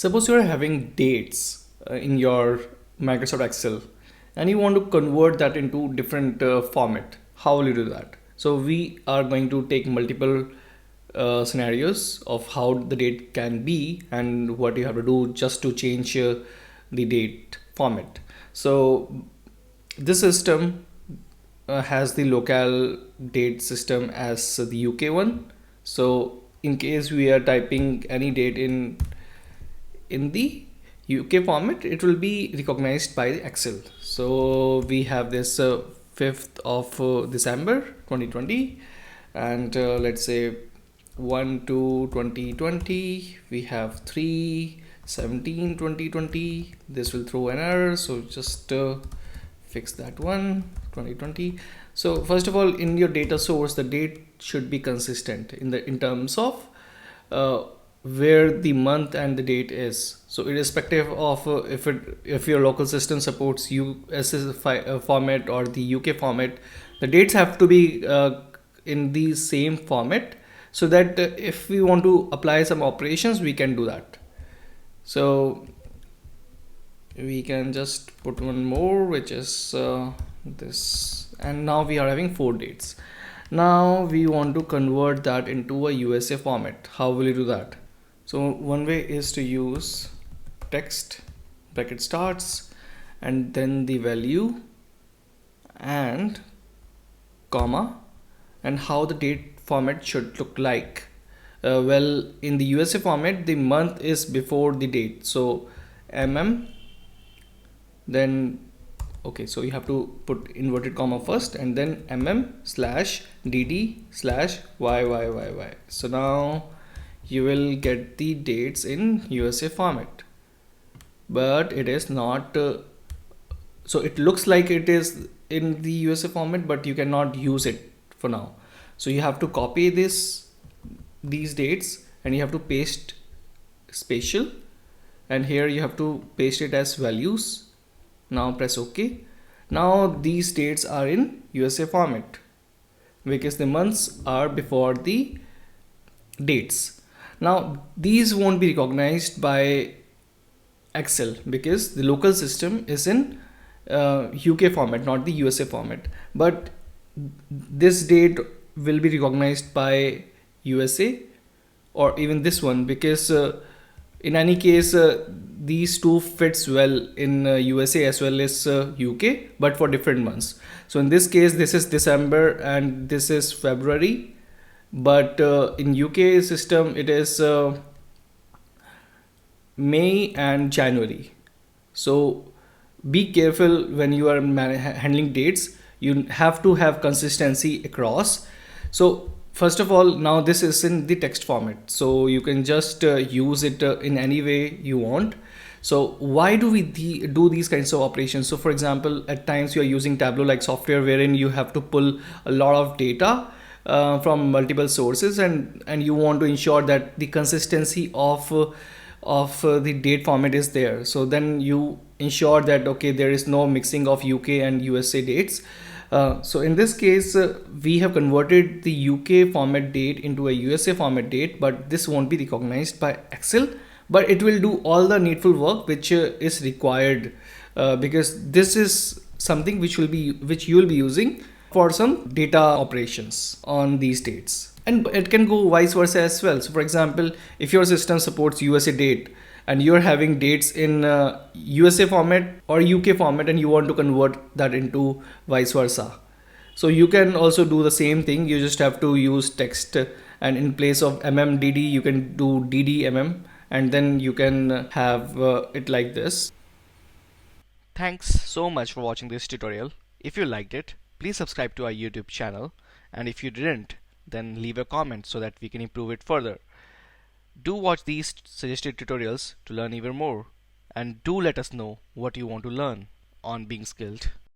Suppose you are having dates in your Microsoft Excel and you want to convert that into different format. How will you do that? So we are going to take multiple scenarios of how the date can be and what you have to do just to change the date format. So this system has the local date system as the UK one. So in case we are typing any date in the UK format, it will be recognized by the Excel. So we have this 5th of December 2020, and let's say 1 to 2020, we have 3 17 2020. This will throw an error, so just fix that one. 2020. So first of all, in your data source, the date should be consistent in terms of where the month and the date is. So irrespective of if your local system supports US format or the UK format, the dates have to be in the same format, so that if we want to apply some operations, we can do that. So we can just put one more, which is this, and now we are having 4 dates. Now we want to convert that into a USA format. How will you do that? So one way is to use text bracket starts and then the value and comma, and how the date format should look like. Well, in the USA format, the month is before the date, so then okay, so you have to put inverted comma first and then dd/dd/yyyy. So now you will get the dates in USA format, but it is not so it looks like it is in the USA format, but you cannot use it for now. So you have to copy these dates and you have to paste spatial, and here you have to paste it as values. Now press OK. Now these dates are in USA format because the months are before the dates. Now these won't be recognized by Excel because the local system is in UK format, not the USA format. But this date will be recognized by USA or even this one, because in any case these two fits well in USA as well as UK, but for different months. So in this case, this is December and this is February, but in UK system it is May and January. So be careful when you are handling dates. You have to have consistency across. So first of all, now this is in the text format, so you can just use it in any way you want. So why do we do these kinds of operations? So for example, at times you are using Tableau like software wherein you have to pull a lot of data from multiple sources, and you want to ensure that the consistency of the date format is there. So then you ensure that okay, there is no mixing of UK and USA dates. So in this case, we have converted the UK format date into a USA format date, but this won't be recognized by Excel, but it will do all the needful work which is required, because this is something which you will be using for some data operations on these dates. And it can go vice versa as well. So for example, if your system supports USA date and you're having dates in USA format or UK format and you want to convert that into vice versa, so you can also do the same thing. You just have to use text, and in place of mmdd you can do ddmm, and then you can have it like this. Thanks so much for watching this tutorial. If you liked it, please subscribe to our YouTube channel, and if you didn't, then leave a comment so that we can improve it further. Do watch these suggested tutorials to learn even more, and do let us know what you want to learn on Being Skilled.